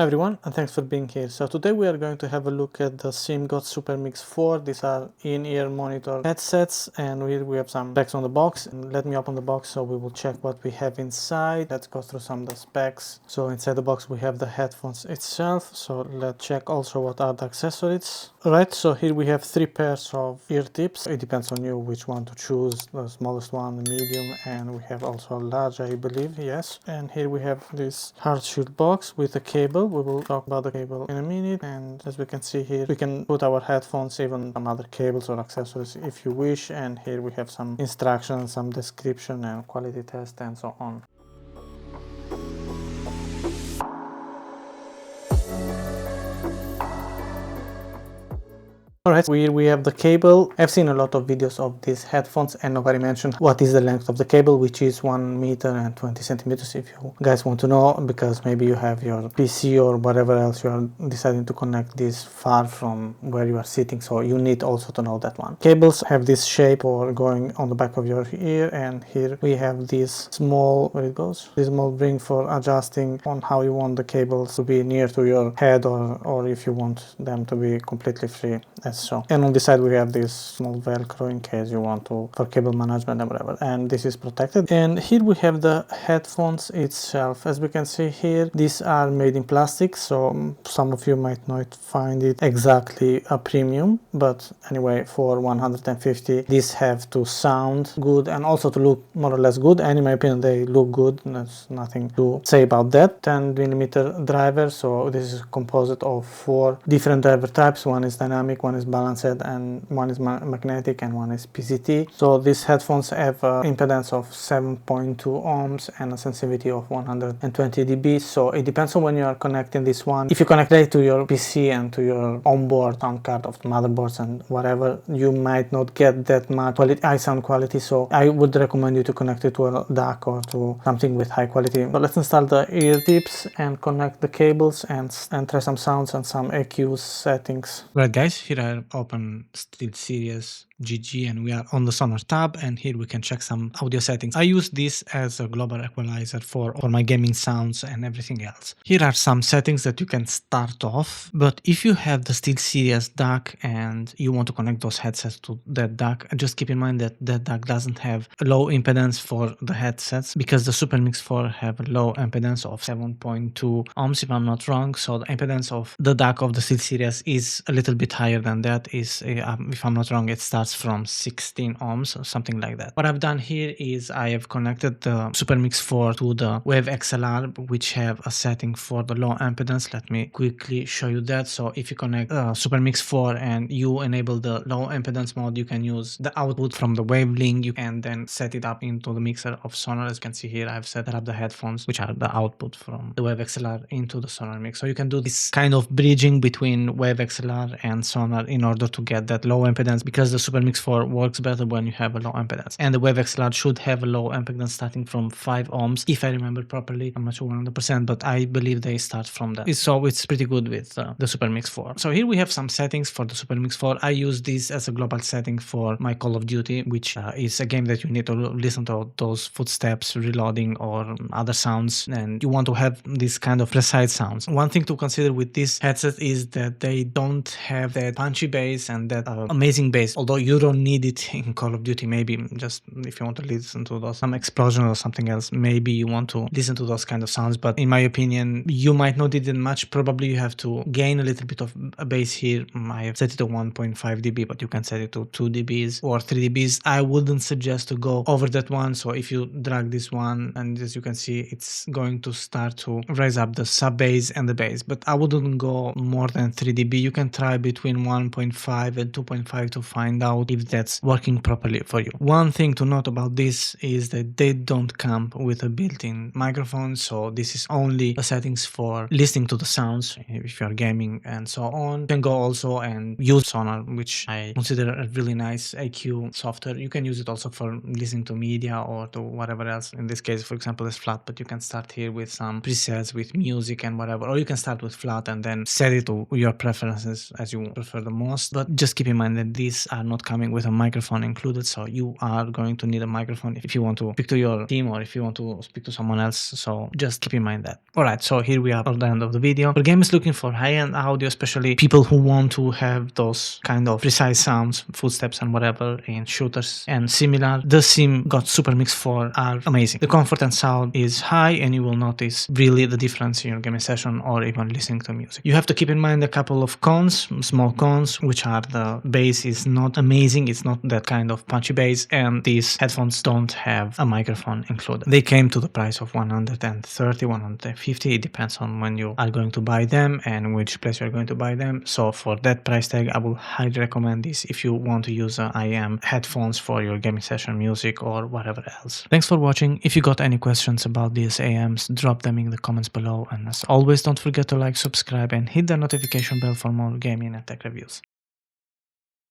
Hi everyone, and thanks for being here. So today we are going to have a look at the Simgot Supermix 4. These are in-ear monitor headsets, and we have some specs on the box. And let me open the box so we will check what we have inside. Let's go through some of the specs. So inside the box we have the headphones itself. So let's check also what are the accessories. Alright, so here we have 3 pairs of ear tips. It depends on you which one to choose. The smallest one, the medium, and we have also a large, I believe, yes. And here we have this hard-shelled box with a cable. We will talk about the cable in a minute, and as we can see here, we can put our headphones, even some other cables or accessories if you wish. And here we have some instructions, some description and quality test and so on. Alright, we have the cable. I've seen a lot of videos of these headphones and nobody mentioned what is the length of the cable, which is 1 meter and 20 centimeters if you guys want to know, because maybe you have your PC or whatever else you are deciding to connect this far from where you are sitting, so you need also to know that one. Cables have this shape for going on the back of your ear, and here we have this small, where it goes, this small ring for adjusting on how you want the cables to be near to your head, or if you want them to be completely free. So, and on the side we have this small velcro in case you want to, for cable management and whatever, and this is protected. And here we have the headphones itself. As we can see here, these are made in plastic, so some of you might not find it exactly a premium, but anyway, for 150 these have to sound good and also to look more or less good, and in my opinion they look good. There's nothing to say about that. 10mm driver, so this is composed of 4 different driver types. One is dynamic, one is balanced, and one is magnetic, and one is PCT. So these headphones have an impedance of 7.2 ohms and a sensitivity of 120 dB. So it depends on when you are connecting this one. If you connect it to your PC and to your onboard sound card of the motherboards and whatever, you might not get that much high sound quality. So I would recommend you to connect it to a DAC or to something with high quality. But let's install the ear tips and connect the cables and try some sounds and some EQ settings. Right guys, here I open SteelSeries GG and we are on the Sonar tab, and here we can check some audio settings. I use this as a global equalizer for my gaming sounds and everything else. Here are some settings that you can start off, but if you have the SteelSeries DAC and you want to connect those headsets to that DAC, just keep in mind that that DAC doesn't have a low impedance for the headsets, because the Supermix 4 have a low impedance of 7.2 ohms if I'm not wrong. So the impedance of the DAC of the SteelSeries is a little bit higher than that. Is if I'm not wrong, it starts from 16 ohms or something like that. What I've done here is I have connected the Supermix 4 to the Wave XLR, which have a setting for the low impedance. Let me quickly show you that. So if you connect Supermix 4 and you enable the low impedance mode, you can use the output from the Wave link. You can then set it up into the mixer of Sonar. As you can see here, I've set up the headphones, which are the output from the Wave XLR into the Sonar mix. So you can do this kind of bridging between Wave XLR and Sonar in order to get that low impedance, because the Supermix 4 works better when you have a low impedance, and the Wave XLR should have a low impedance starting from 5 ohms if I remember properly. I'm not sure 100%, but I believe they start from that. So it's pretty good with the Supermix 4. So here we have some settings for the Supermix 4. I use this as a global setting for my Call of Duty, which is a game that you need to listen to those footsteps, reloading, or other sounds, and you want to have this kind of precise sounds. One thing to consider with this headset is that they don't have that punchy bass and that amazing bass, although you don't need it in Call of Duty. Maybe just if you want to listen to those, some explosion or something else, maybe you want to listen to those kind of sounds, but in my opinion you might not need it much. Probably you have to gain a little bit of a bass here. I have set it to 1.5 dB, but you can set it to 2 dBs or 3 dBs. I wouldn't suggest to go over that one. So if you drag this one, and as you can see, it's going to start to raise up the sub bass and the bass, but I wouldn't go more than 3 dB. You can try between 1.5 and 2.5 to find out if that's working properly for you. One thing to note about this is that they don't come with a built-in microphone, so this is only the settings for listening to the sounds if you're gaming and so on. You can go also and use Sonar, which I consider a really nice AQ software. You can use it also for listening to media or to whatever else. In this case, for example, it's flat, but you can start here with some presets with music and whatever, or you can start with flat and then set it to your preferences as you prefer the most, but just keep in mind that these are not coming with a microphone included, so you are going to need a microphone if you want to speak to your team or if you want to speak to someone else, so just keep in mind that. Alright, so here we are at the end of the video. For gamers looking for high-end audio, especially people who want to have those kind of precise sounds, footsteps and whatever in shooters and similar, the Simgot Supermix 4 are amazing. The comfort and sound is high and you will notice really the difference in your gaming session or even listening to music. You have to keep in mind a couple of cons, small cons, which are the bass is not amazing, it's not that kind of punchy bass, and these headphones don't have a microphone included. They came to the price of 130, 150, it depends on when you are going to buy them and which place you are going to buy them. So for that price tag, I will highly recommend this if you want to use IM headphones for your gaming session, music or whatever else. Thanks for watching. If you got any questions about these AMs, drop them in the comments below, and as always, don't forget to like, subscribe and hit the notification bell for more gaming and tech reviews.